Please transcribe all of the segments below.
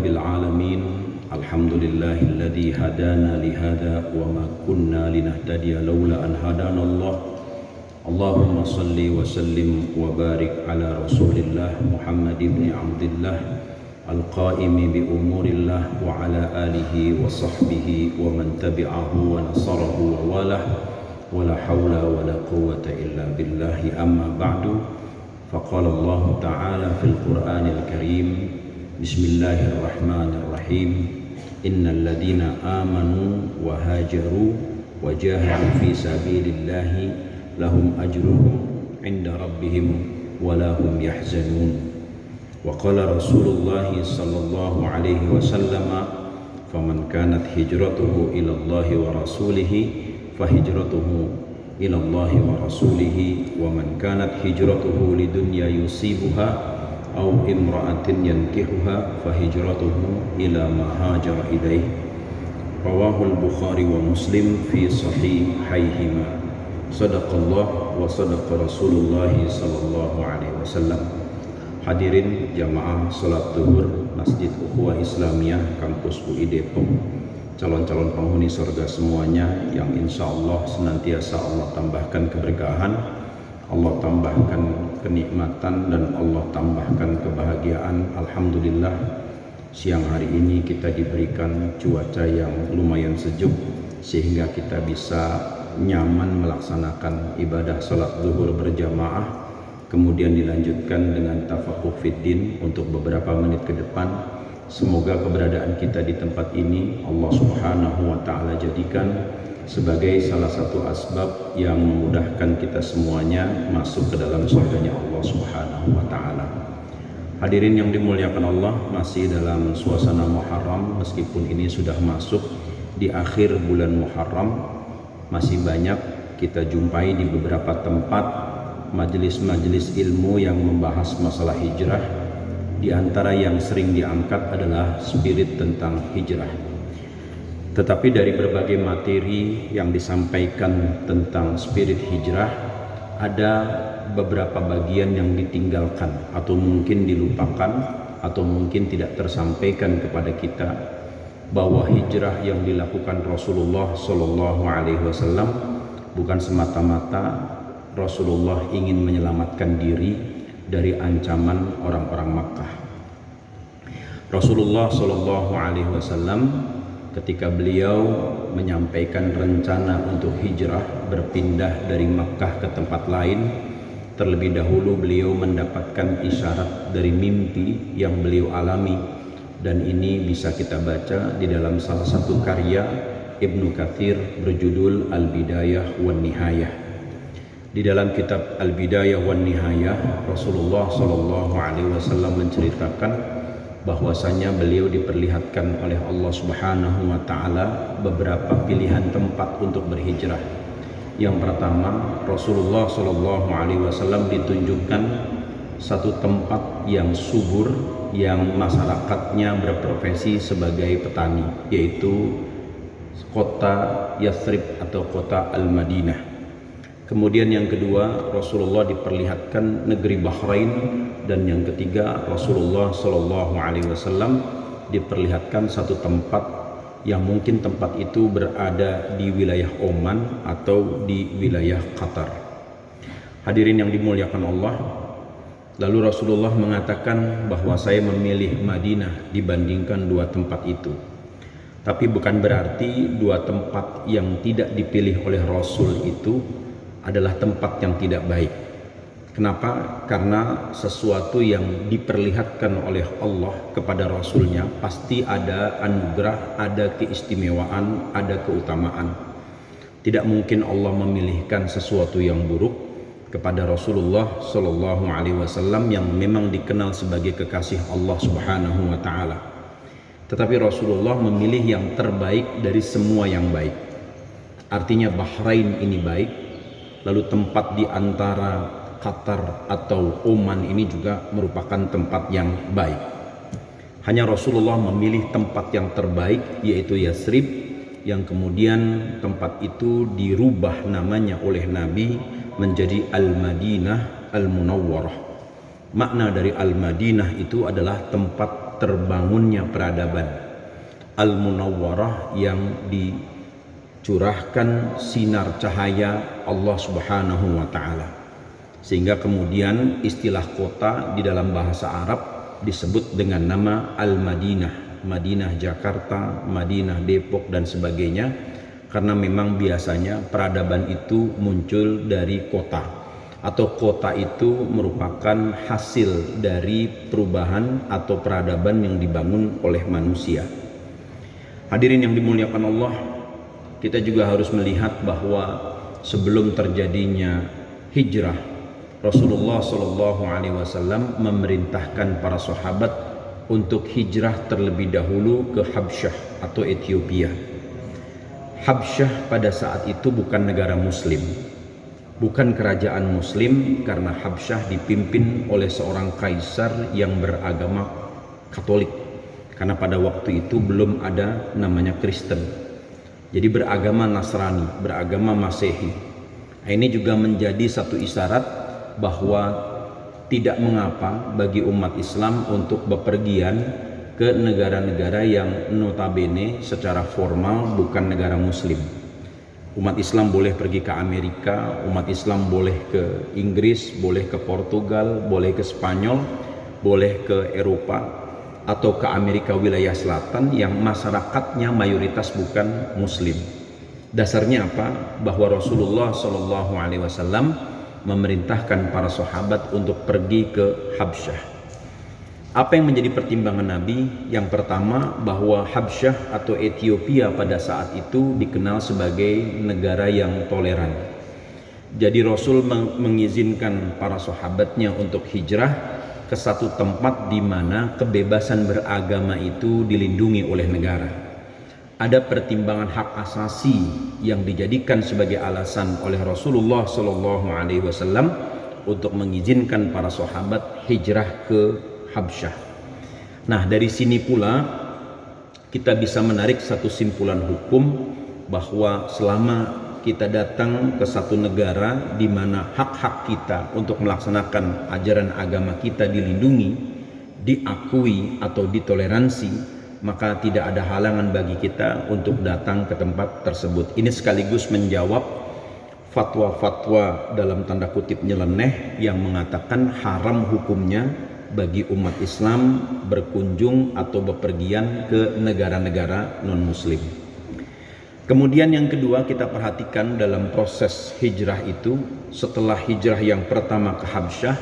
rabbil alamin. Alhamdulillahilladzi hadana lihada wa ma kunna linahtadiya laula an hadana Allah. Allahumma salli wa sallim wa barik ala Rasulillah Muhammad ibn Abdullah al-qaimi bi umurillah wa ala alihi wa sahbihi wa man tabi'ahu wa nasarahu wa walah. Wala hawla wala quwwata illa billahi, amma ba'du. Faqala Allah ta'ala fil Qur'anil Karim, Bismillahirrahmanirrahim, Innal ladhina amanu wa hajaru wa jahadu fi sabilillahi lahum ajruhum inda rabbihim wa lahum yahzanun. Wa qala Rasulullah sallallahu alaihi wasallam, faman kanat hijratuhu ila Allah wa rasulihi fahijratuhu ila Allah wa rasulihi, wa man kanat hijratuhu lidunya yusibuha aw imra'atin yankihuha fahijratuhu ila ma hajara ilaih. Rawahul Bukhari wa Muslim fi sahihayhima. Sadaqallah wa sadaqa Rasulullah sallallahu alaihi wasallam. Hadirin jamaah salat zuhur Masjid Ukhuwah Islamiyah Kampus UI Depok, calon-calon penghuni surga semuanya yang insya Allah senantiasa Allah tambahkan keberkahan, Allah tambahkan kenikmatan, dan Allah tambahkan kebahagiaan. Alhamdulillah, siang hari ini kita diberikan cuaca yang lumayan sejuk sehingga kita bisa nyaman melaksanakan ibadah salat zuhur berjamaah, kemudian dilanjutkan dengan tafaquh fiddin untuk beberapa menit ke depan. Semoga keberadaan kita di tempat ini Allah Subhanahu wa ta'ala jadikan sebagai salah satu asbab yang memudahkan kita semuanya masuk ke dalam surganya Allah Subhanahu wa ta'ala. Hadirin yang dimuliakan Allah, masih dalam suasana Muharram, meskipun ini sudah masuk di akhir bulan Muharram, masih banyak kita jumpai di beberapa tempat majelis-majelis ilmu yang membahas masalah hijrah. Di antara yang sering diangkat adalah spirit tentang hijrah. Tetapi dari berbagai materi yang disampaikan tentang spirit hijrah, ada beberapa bagian yang ditinggalkan atau mungkin dilupakan atau mungkin tidak tersampaikan kepada kita, bahwa hijrah yang dilakukan Rasulullah Shallallahu Alaihi Wasallam bukan semata-mata Rasulullah ingin menyelamatkan diri dari ancaman orang-orang Makkah. Rasulullah Shallallahu Alaihi Wasallam ketika beliau menyampaikan rencana untuk hijrah berpindah dari Makkah ke tempat lain, terlebih dahulu beliau mendapatkan isyarat dari mimpi yang beliau alami, dan ini bisa kita baca di dalam salah satu karya Ibnu Katsir berjudul Al-Bidayah wan Nihayah. Di dalam kitab Al-Bidayah wan Nihayah, Rasulullah Shallallahu Alaihi Wasallam menceritakan bahwasanya beliau diperlihatkan oleh Allah Subhanahu wa Ta'ala beberapa pilihan tempat untuk berhijrah. Yang pertama, Rasulullah Shallallahu Alaihi Wasallam ditunjukkan satu tempat yang subur, yang masyarakatnya berprofesi sebagai petani, yaitu kota Yathrib atau kota Al-Madinah. Kemudian yang kedua, Rasulullah diperlihatkan negeri Bahrain, dan yang ketiga, Rasulullah Shallallahu Alaihi Wasallam diperlihatkan satu tempat yang mungkin tempat itu berada di wilayah Oman atau di wilayah Qatar. Hadirin yang dimuliakan Allah, lalu Rasulullah mengatakan bahwa saya memilih Madinah dibandingkan dua tempat itu. Tapi bukan berarti dua tempat yang tidak dipilih oleh Rasul itu adalah tempat yang tidak baik. Kenapa? Karena sesuatu yang diperlihatkan oleh Allah kepada Rasulnya pasti ada anugerah, ada keistimewaan, ada keutamaan. Tidak mungkin Allah memilihkan sesuatu yang buruk kepada Rasulullah Shallallahu Alaihi Wasallam yang memang dikenal sebagai kekasih Allah Subhanahu wa Ta'ala. Tetapi Rasulullah memilih yang terbaik dari semua yang baik. Artinya Bahrain ini baik, lalu tempat di antara Qatar atau Oman ini juga merupakan tempat yang baik. Hanya Rasulullah memilih tempat yang terbaik, yaitu Yathrib, yang kemudian tempat itu dirubah namanya oleh Nabi menjadi Al-Madinah Al-Munawwarah. Makna dari Al-Madinah itu adalah tempat terbangunnya peradaban Al-Munawwarah yang dicurahkan sinar cahaya Allah Subhanahu wa Ta'ala, sehingga kemudian istilah kota di dalam bahasa Arab disebut dengan nama Al-Madinah, Madinah Jakarta, Madinah Depok dan sebagainya, karena memang biasanya peradaban itu muncul dari kota, atau kota itu merupakan hasil dari perubahan atau peradaban yang dibangun oleh manusia. Hadirin yang dimuliakan Allah, kita juga harus melihat bahwa sebelum terjadinya hijrah, Rasulullah SAW memerintahkan para sahabat untuk hijrah terlebih dahulu ke Habsyah atau Ethiopia. Habsyah pada saat itu bukan negara muslim, bukan kerajaan muslim, karena Habsyah dipimpin oleh seorang kaisar yang beragama Katolik, karena pada waktu itu belum ada namanya Kristen, jadi beragama Nasrani, beragama Masehi. Ini juga menjadi satu isyarat bahwa tidak mengapa bagi umat Islam untuk bepergian ke negara-negara yang notabene secara formal bukan negara muslim. Umat Islam boleh pergi ke Amerika, umat Islam boleh ke Inggris, boleh ke Portugal, boleh ke Spanyol, boleh ke Eropa atau ke Amerika wilayah selatan yang masyarakatnya mayoritas bukan muslim. Dasarnya apa? Bahwa Rasulullah SAW memerintahkan para sahabat untuk pergi ke Habsyah. Apa yang menjadi pertimbangan Nabi? Yang pertama, bahwa Habsyah atau Ethiopia pada saat itu dikenal sebagai negara yang toleran. Jadi Rasul mengizinkan para sahabatnya untuk hijrah ke satu tempat di mana kebebasan beragama itu dilindungi oleh negara. Ada pertimbangan hak asasi yang dijadikan sebagai alasan oleh Rasulullah SAW untuk mengizinkan para sahabat hijrah ke Habsyah. Nah, dari sini pula kita bisa menarik satu simpulan hukum bahwa selama kita datang ke satu negara di mana hak-hak kita untuk melaksanakan ajaran agama kita dilindungi, diakui atau ditoleransi, maka tidak ada halangan bagi kita untuk datang ke tempat tersebut. Ini sekaligus menjawab fatwa-fatwa dalam tanda kutip nyeleneh yang mengatakan haram hukumnya bagi umat Islam berkunjung atau bepergian ke negara-negara non-muslim. Kemudian yang kedua, kita perhatikan dalam proses hijrah itu, setelah hijrah yang pertama ke Habsyah,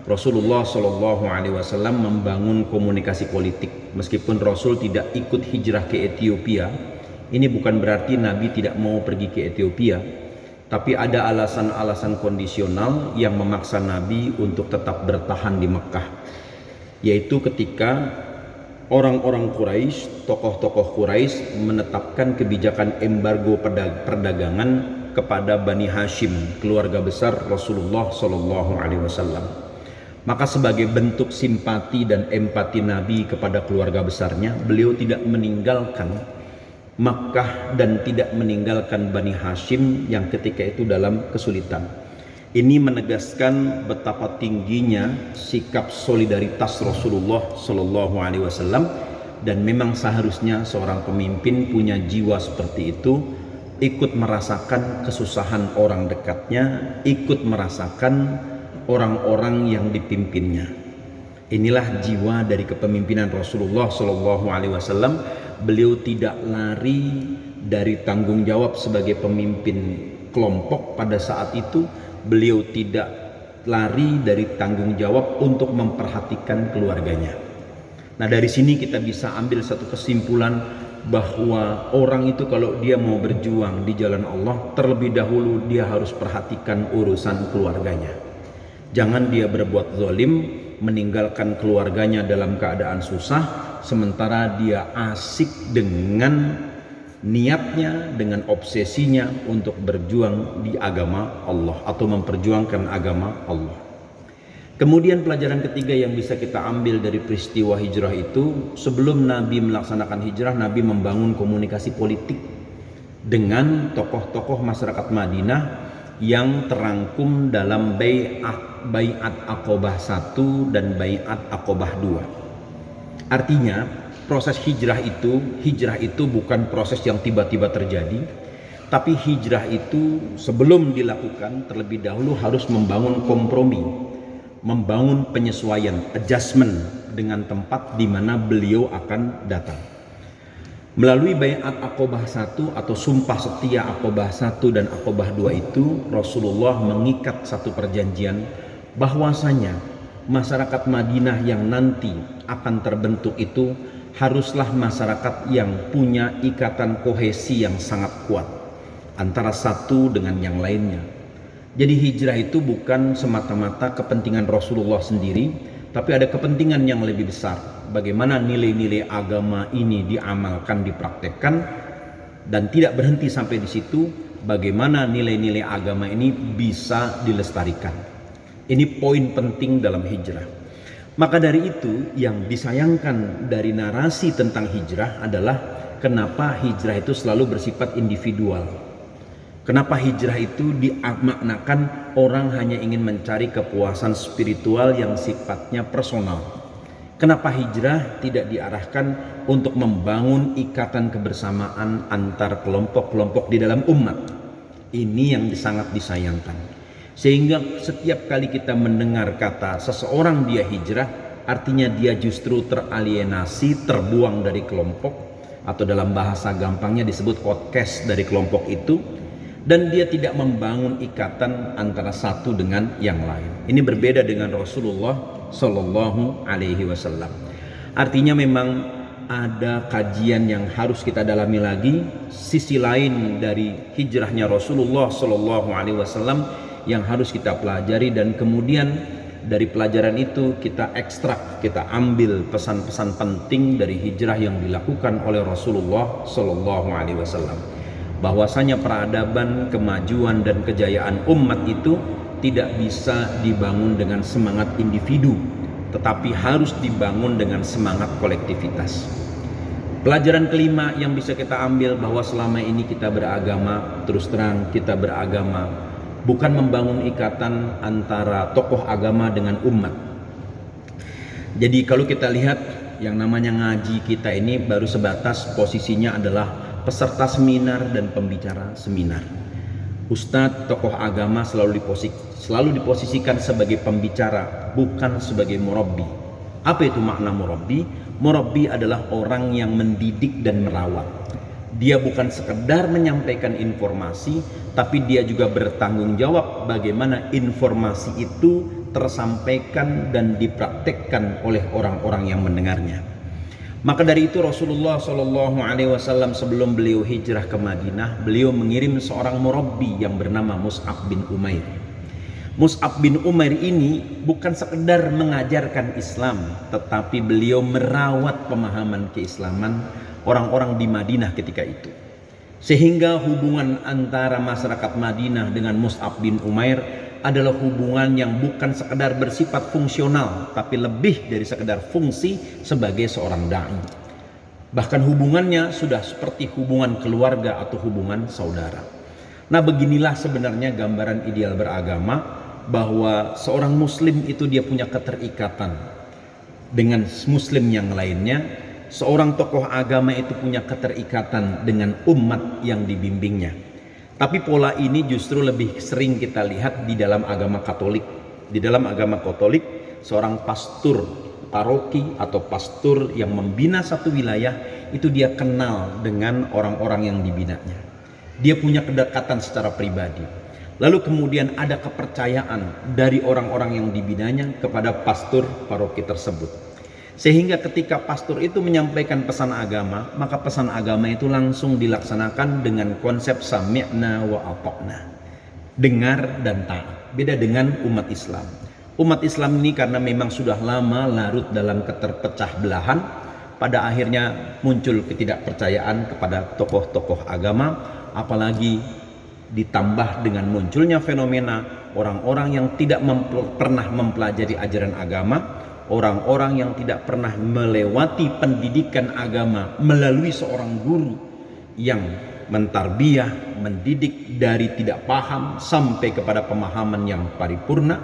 Rasulullah SAW membangun komunikasi politik. Meskipun Rasul tidak ikut hijrah ke Ethiopia, ini bukan berarti Nabi tidak mau pergi ke Ethiopia, tapi ada alasan-alasan kondisional yang memaksa Nabi untuk tetap bertahan di Mekah, yaitu ketika orang-orang Quraisy, tokoh-tokoh Quraisy menetapkan kebijakan embargo perdagangan kepada Bani Hashim, keluarga besar Rasulullah SAW. Maka sebagai bentuk simpati dan empati Nabi kepada keluarga besarnya, beliau tidak meninggalkan Makkah dan tidak meninggalkan Bani Hashim yang ketika itu dalam kesulitan. Ini menegaskan betapa tingginya sikap solidaritas Rasulullah SAW, dan memang seharusnya seorang pemimpin punya jiwa seperti itu, ikut merasakan kesusahan orang dekatnya, ikut merasakan orang-orang yang dipimpinnya. Inilah jiwa dari kepemimpinan Rasulullah SAW. Beliau tidak lari dari tanggung jawab sebagai pemimpin kelompok pada saat itu. Beliau tidak lari dari tanggung jawab untuk memperhatikan keluarganya. Nah, dari sini kita bisa ambil satu kesimpulan bahwa orang itu kalau dia mau berjuang di jalan Allah, terlebih dahulu dia harus perhatikan urusan keluarganya. Jangan dia berbuat zalim, meninggalkan keluarganya dalam keadaan susah, sementara dia asik dengan niatnya, dengan obsesinya untuk berjuang di agama Allah atau memperjuangkan agama Allah. Kemudian pelajaran ketiga yang bisa kita ambil dari peristiwa hijrah itu, sebelum Nabi melaksanakan hijrah, Nabi membangun komunikasi politik dengan tokoh-tokoh masyarakat Madinah yang terangkum dalam Bai'at Aqobah 1 dan Bai'at Aqobah 2. Artinya proses hijrah itu bukan proses yang tiba-tiba terjadi, tapi hijrah itu sebelum dilakukan terlebih dahulu harus membangun kompromi, membangun penyesuaian, adjustment dengan tempat di mana beliau akan datang. Melalui Baiat Aqobah 1 atau Sumpah Setia Aqobah 1 dan Aqobah 2 itu, Rasulullah mengikat satu perjanjian bahwasanya masyarakat Madinah yang nanti akan terbentuk itu haruslah masyarakat yang punya ikatan kohesi yang sangat kuat antara satu dengan yang lainnya. Jadi hijrah itu bukan semata-mata kepentingan Rasulullah sendiri, tapi ada kepentingan yang lebih besar. Bagaimana nilai-nilai agama ini diamalkan, dipraktekkan, dan tidak berhenti sampai di situ. Bagaimana nilai-nilai agama ini bisa dilestarikan. Ini poin penting dalam hijrah. Maka dari itu yang disayangkan dari narasi tentang hijrah adalah kenapa hijrah itu selalu bersifat individual. Kenapa hijrah itu dimaknakan orang hanya ingin mencari kepuasan spiritual yang sifatnya personal. Kenapa hijrah tidak diarahkan untuk membangun ikatan kebersamaan antar kelompok-kelompok di dalam umat? Ini yang sangat disayangkan. Sehingga setiap kali kita mendengar kata seseorang dia hijrah, artinya dia justru teralienasi, terbuang dari kelompok, atau dalam bahasa gampangnya disebut outcast dari kelompok itu, dan dia tidak membangun ikatan antara satu dengan yang lain. Ini berbeda dengan Rasulullah Sallallahu Alaihi Wasallam. Artinya memang ada kajian yang harus kita dalami lagi, sisi lain dari hijrahnya Rasulullah Sallallahu Alaihi Wasallam yang harus kita pelajari, dan kemudian dari pelajaran itu kita ekstrak, kita ambil pesan-pesan penting dari hijrah yang dilakukan oleh Rasulullah Sallallahu Alaihi Wasallam. Bahwasanya peradaban, kemajuan dan kejayaan umat itu tidak bisa dibangun dengan semangat individu, tetapi harus dibangun dengan semangat kolektivitas. Pelajaran kelima yang bisa kita ambil bahwa selama ini kita beragama, terus terang kita beragama bukan membangun ikatan antara tokoh agama dengan umat. Jadi kalau kita lihat yang namanya ngaji kita ini baru sebatas posisinya adalah peserta seminar dan pembicara seminar. Ustadz, tokoh agama selalu diposisikan sebagai pembicara, bukan sebagai murabbi. Apa itu makna murabbi? Murabbi adalah orang yang mendidik dan merawat. Dia bukan sekedar menyampaikan informasi, tapi dia juga bertanggung jawab bagaimana informasi itu tersampaikan dan dipraktekkan oleh orang-orang yang mendengarnya. Maka dari itu Rasulullah Shallallahu Alaihi Wasallam sebelum beliau hijrah ke Madinah, beliau mengirim seorang murabbi yang bernama Mus'ab bin Umair. Mus'ab bin Umair ini bukan sekedar mengajarkan Islam, tetapi beliau merawat pemahaman keislaman orang-orang di Madinah ketika itu. Sehingga hubungan antara masyarakat Madinah dengan Mus'ab bin Umair adalah hubungan yang bukan sekedar bersifat fungsional, tapi lebih dari sekedar fungsi sebagai seorang da'i. Bahkan hubungannya sudah seperti hubungan keluarga atau hubungan saudara. Nah, beginilah sebenarnya gambaran ideal beragama, bahwa seorang muslim itu dia punya keterikatan dengan muslim yang lainnya. Seorang tokoh agama itu punya keterikatan dengan umat yang dibimbingnya. Tapi pola ini justru lebih sering kita lihat di dalam agama Katolik. Di dalam agama Katolik, seorang pastor paroki atau pastor yang membina satu wilayah itu dia kenal dengan orang-orang yang dibinanya. Dia punya kedekatan secara pribadi. Lalu kemudian ada kepercayaan dari orang-orang yang dibinanya kepada pastor paroki tersebut. Sehingga ketika pastor itu menyampaikan pesan agama, maka pesan agama itu langsung dilaksanakan dengan konsep sami'na wa ata'na, dengar dan taat. Beda dengan umat Islam. Umat Islam ini karena memang sudah lama larut dalam keterpecah belahan, pada akhirnya muncul ketidakpercayaan kepada tokoh-tokoh agama, apalagi ditambah dengan munculnya fenomena orang-orang yang tidak pernah mempelajari ajaran agama, orang-orang yang tidak pernah melewati pendidikan agama melalui seorang guru yang mentarbiyah, mendidik dari tidak paham sampai kepada pemahaman yang paripurna.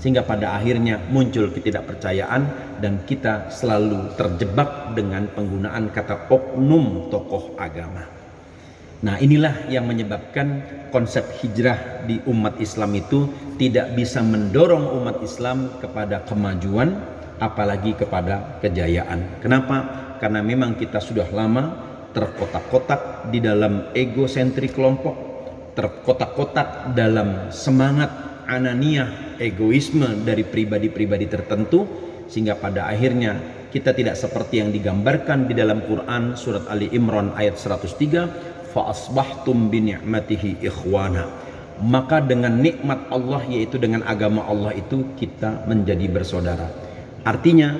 sehingga pada akhirnya muncul ketidakpercayaan dan kita selalu terjebak dengan penggunaan kata oknum tokoh agama. Nah, inilah yang menyebabkan konsep hijrah di umat Islam itu tidak bisa mendorong umat Islam kepada kemajuan, apalagi kepada kejayaan. Kenapa? Karena memang kita sudah lama terkotak-kotak di dalam egosentrik kelompok, terkotak-kotak dalam semangat ananiah, egoisme dari pribadi-pribadi tertentu, sehingga pada akhirnya kita tidak seperti yang digambarkan di dalam Quran surat Ali Imran ayat 103, fa asbahtum bi ni'matihi ikhwana. Maka dengan nikmat Allah, yaitu dengan agama Allah itu, kita menjadi bersaudara. Artinya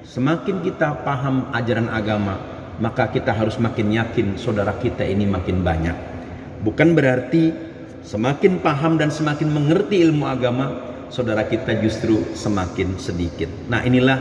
semakin kita paham ajaran agama, maka kita harus makin yakin saudara kita ini makin banyak. Bukan berarti semakin paham dan semakin mengerti ilmu agama, saudara kita justru semakin sedikit. Nah, inilah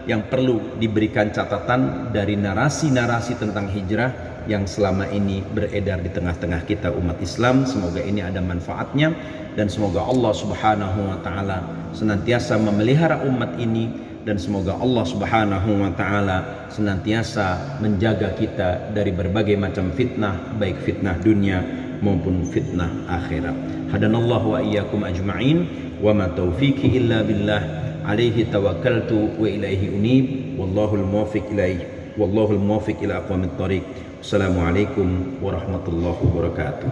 yang perlu diberikan catatan dari narasi-narasi tentang hijrah yang selama ini beredar di tengah-tengah kita umat Islam. Semoga ini ada manfaatnya dan semoga Allah Subhanahu wa taala senantiasa memelihara umat ini, dan semoga Allah Subhanahu wa taala senantiasa menjaga kita dari berbagai macam fitnah, baik fitnah dunia maupun fitnah akhirat. Hadanallahu wa iyyakum ajma'in wa ma taufiqi illa billah, alaihi tawakkaltu wa ilaihi unib, wallahul muwaffiq ila aqwamit thariq. Assalamualaikum warahmatullahi wabarakatuh.